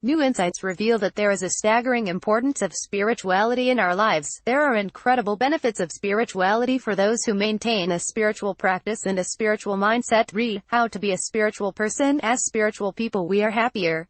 New insights reveal that there is a staggering importance of spirituality in our lives. There are incredible benefits of spirituality for those who maintain a spiritual practice and a spiritual mindset. Read How to Be a Spiritual Person. As spiritual people, we are happier.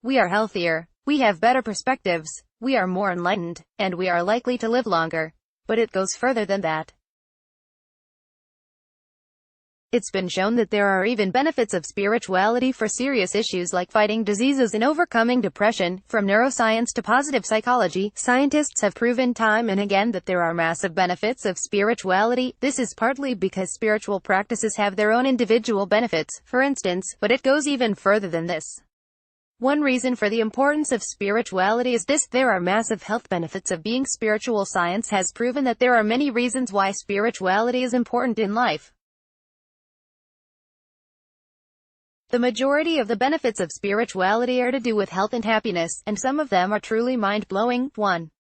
We are healthier. We have better perspectives. We are more enlightened, and we are likely to live longer. But it goes further than that. It's been shown that there are even benefits of spirituality for serious issues like fighting diseases and overcoming depression. From neuroscience to positive psychology, scientists have proven time and again that there are massive benefits of spirituality. This is partly because spiritual practices have their own individual benefits, for instance, but it goes even further than this. One reason for the importance of spirituality is this: there are massive health benefits of being spiritual. Science has proven that there are many reasons why spirituality is important in life. The majority of the benefits of spirituality are to do with health and happiness, and some of them are truly mind-blowing. 1.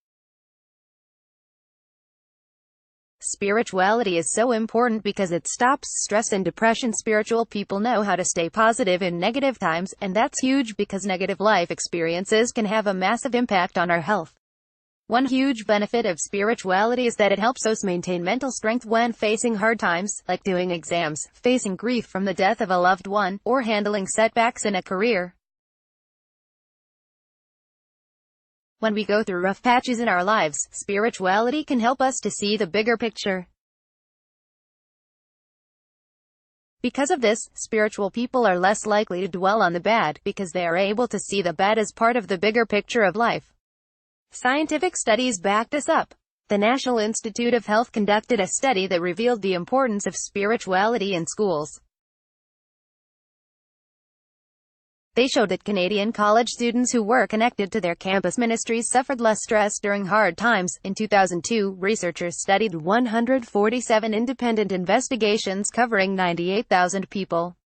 Spirituality is so important because it stops stress and depression. Spiritual people know how to stay positive in negative times, and that's huge because negative life experiences can have a massive impact on our health. One huge benefit of spirituality is that it helps us maintain mental strength when facing hard times, like doing exams, facing grief from the death of a loved one, or handling setbacks in a career. When we go through rough patches in our lives, spirituality can help us to see the bigger picture. Because of this, spiritual people are less likely to dwell on the bad, because they are able to see the bad as part of the bigger picture of life. Scientific studies back this up. The National Institute of Health conducted a study that revealed the importance of spirituality in schools. They showed that Canadian college students who were connected to their campus ministries suffered less stress during hard times. In 2002, researchers studied 147 independent investigations covering 98,000 people.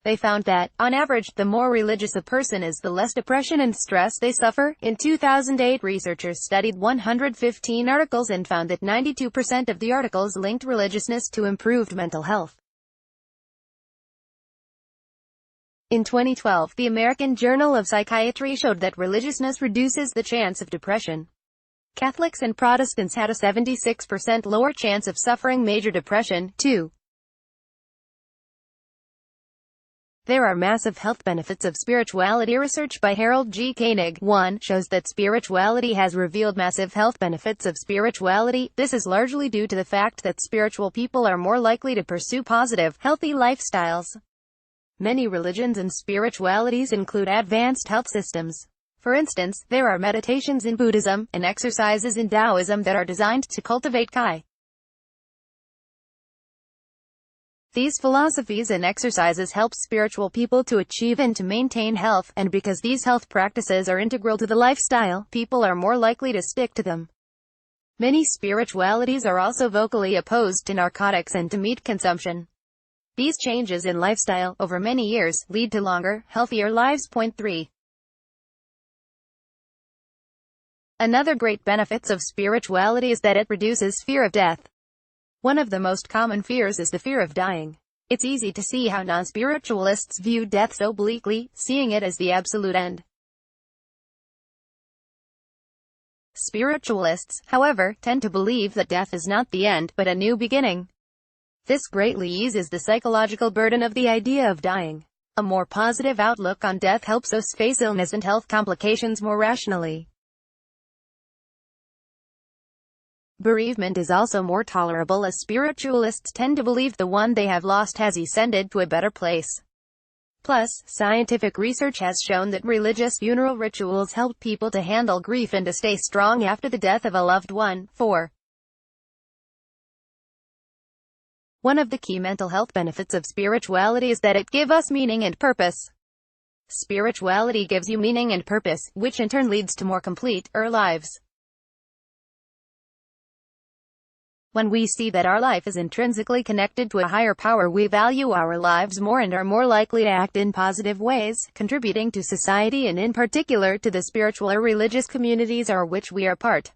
They found that, on average, the more religious a person is, the less depression and stress they suffer. In 2008, researchers studied 115 articles and found that 92% of the articles linked religiousness to improved mental health. In 2012, the American Journal of Psychiatry showed that religiousness reduces the chance of depression. Catholics and Protestants had a 76% lower chance of suffering major depression. 2. There are massive health benefits of spirituality. Research by Harold G. Koenig, 1, shows that spirituality has revealed massive health benefits of spirituality. This is largely due to the fact that spiritual people are more likely to pursue positive, healthy lifestyles. Many religions and spiritualities include advanced health systems. For instance, there are meditations in Buddhism, and exercises in Taoism that are designed to cultivate Kai. These philosophies and exercises help spiritual people to achieve and to maintain health, and because these health practices are integral to the lifestyle, people are more likely to stick to them. Many spiritualities are also vocally opposed to narcotics and to meat consumption. These changes in lifestyle, over many years, lead to longer, healthier lives. 3. Another great benefits of spirituality is that it reduces fear of death. One of the most common fears is the fear of dying. It's easy to see how non-spiritualists view death so bleakly, seeing it as the absolute end. Spiritualists, however, tend to believe that death is not the end, but a new beginning. This greatly eases the psychological burden of the idea of dying. A more positive outlook on death helps us face illness and health complications more rationally. Bereavement is also more tolerable as spiritualists tend to believe the one they have lost has ascended to a better place. Plus, scientific research has shown that religious funeral rituals help people to handle grief and to stay strong after the death of a loved one. 4. One of the key mental health benefits of spirituality is that it gives us meaning and purpose. Spirituality gives you meaning and purpose, which in turn leads to more complete lives. When we see that our life is intrinsically connected to a higher power, we value our lives more and are more likely to act in positive ways, contributing to society and in particular to the spiritual or religious communities of which we are part.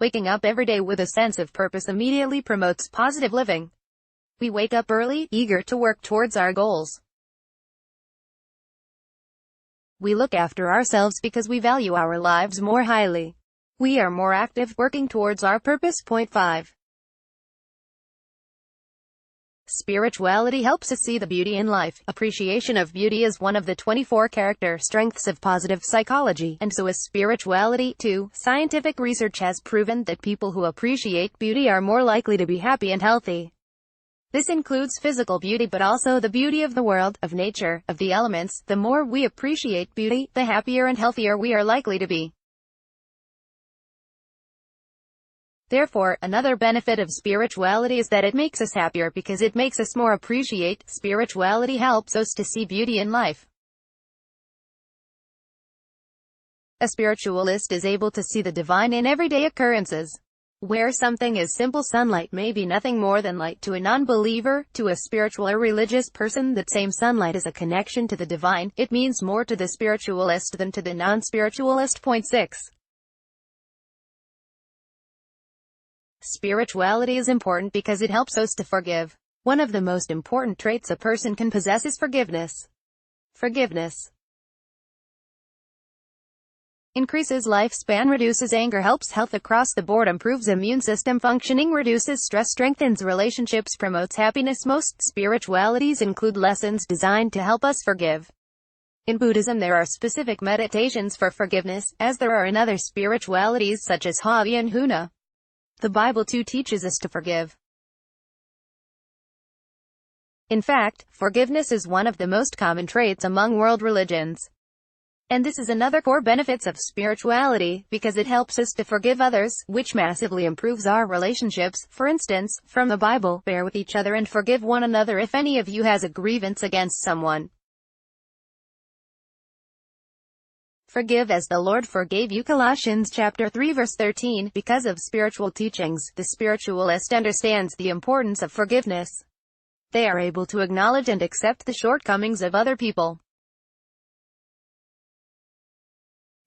Waking up every day with a sense of purpose immediately promotes positive living. We wake up early, eager to work towards our goals. We look after ourselves because we value our lives more highly. We are more active, working towards our purpose. Point 5. Spirituality helps us see the beauty in life. Appreciation of beauty is one of the 24 character strengths of positive psychology, and so is spirituality, too. Scientific research has proven that people who appreciate beauty are more likely to be happy and healthy. This includes physical beauty but also the beauty of the world, of nature, of the elements. The more we appreciate beauty, the happier and healthier we are likely to be. Therefore, another benefit of spirituality is that it makes us happier because it makes us more appreciate. Spirituality helps us to see beauty in life. A spiritualist is able to see the divine in everyday occurrences. Where something is simple sunlight may be nothing more than light to a non-believer. To a spiritual or religious person, that same sunlight is a connection to the divine. It means more to the spiritualist than to the non-spiritualist. Point 6. Spirituality is important because it helps us to forgive. One of the most important traits a person can possess is forgiveness. Forgiveness increases lifespan, reduces anger, helps health across the board, improves immune system functioning, reduces stress, strengthens relationships, promotes happiness. Most spiritualities include lessons designed to help us forgive. In Buddhism there are specific meditations for forgiveness, as there are in other spiritualities such as Havi and Huna. The Bible too teaches us to forgive. In fact, forgiveness is one of the most common traits among world religions. And this is another core benefits of spirituality, because it helps us to forgive others, which massively improves our relationships. For instance, from the Bible, bear with each other and forgive one another if any of you has a grievance against someone. Forgive as the Lord forgave you. Colossians chapter 3 verse 13. Because of spiritual teachings, the spiritualist understands the importance of forgiveness. They are able to acknowledge and accept the shortcomings of other people.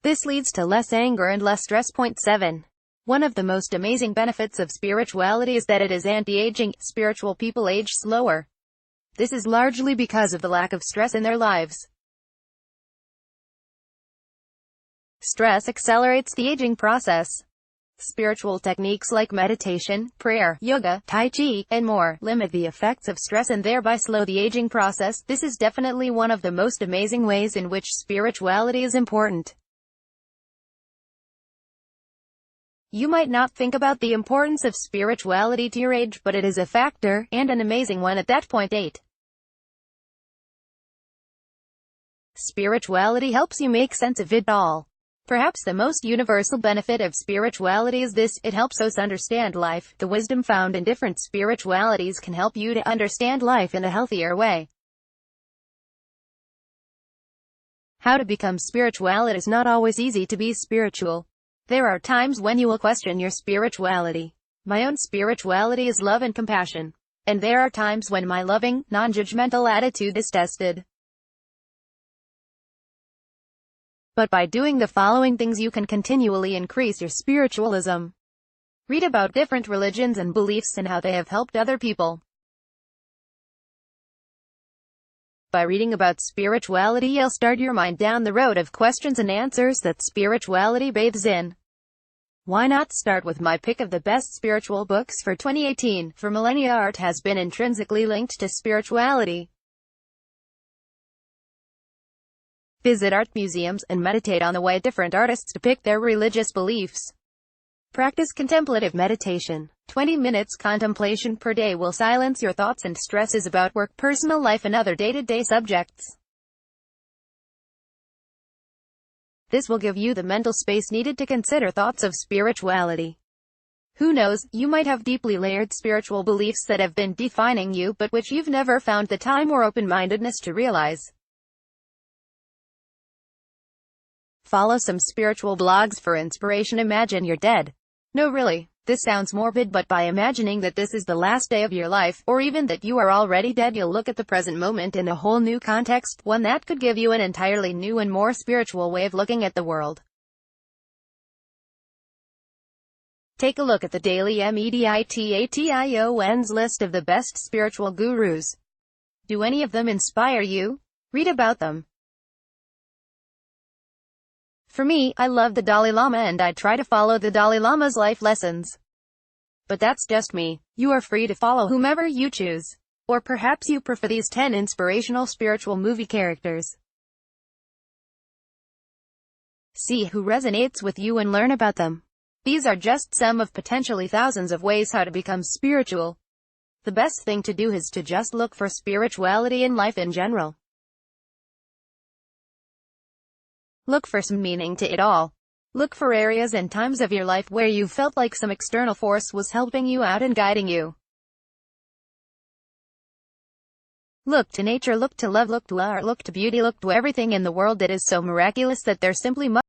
This leads to less anger and less stress. Point 7. One of the most amazing benefits of spirituality is that it is anti-aging. Spiritual people age slower. This is largely because of the lack of stress in their lives. Stress accelerates the aging process. Spiritual techniques like meditation, prayer, yoga, tai chi, and more limit the effects of stress and thereby slow the aging process. This is definitely one of the most amazing ways in which spirituality is important. You might not think about the importance of spirituality to your age, but it is a factor, and an amazing one at that. Point 8. Spirituality helps you make sense of it all. Perhaps the most universal benefit of spirituality is this: it helps us understand life. The wisdom found in different spiritualities can help you to understand life in a healthier way. How to become spiritual? It is not always easy to be spiritual. There are times when you will question your spirituality. My own spirituality is love and compassion. And there are times when my loving, non-judgmental attitude is tested. But by doing the following things you can continually increase your spiritualism. Read about different religions and beliefs and how they have helped other people. By reading about spirituality, you'll start your mind down the road of questions and answers that spirituality bathes in. Why not start with my pick of the best spiritual books for 2018? For millennia, art has been intrinsically linked to spirituality. Visit art museums and meditate on the way different artists depict their religious beliefs. Practice contemplative meditation. 20 minutes contemplation per day will silence your thoughts and stresses about work, personal life, and other day-to-day subjects. This will give you the mental space needed to consider thoughts of spirituality. Who knows, you might have deeply layered spiritual beliefs that have been defining you, but which you've never found the time or open-mindedness to realize. Follow some spiritual blogs for inspiration. Imagine you're dead. No, really. This sounds morbid, but by imagining that this is the last day of your life, or even that you are already dead, you'll look at the present moment in a whole new context, one that could give you an entirely new and more spiritual way of looking at the world. Take a look at the daily Meditation's list of the best spiritual gurus. Do any of them inspire you? Read about them. For me, I love the Dalai Lama and I try to follow the Dalai Lama's life lessons. But that's just me. You are free to follow whomever you choose. Or perhaps you prefer these 10 inspirational spiritual movie characters. See who resonates with you and learn about them. These are just some of potentially thousands of ways how to become spiritual. The best thing to do is to just look for spirituality in life in general. Look for some meaning to it all. Look for areas and times of your life where you felt like some external force was helping you out and guiding you. Look to nature, look to love, look to art, look to beauty, look to everything in the world that is so miraculous that there simply must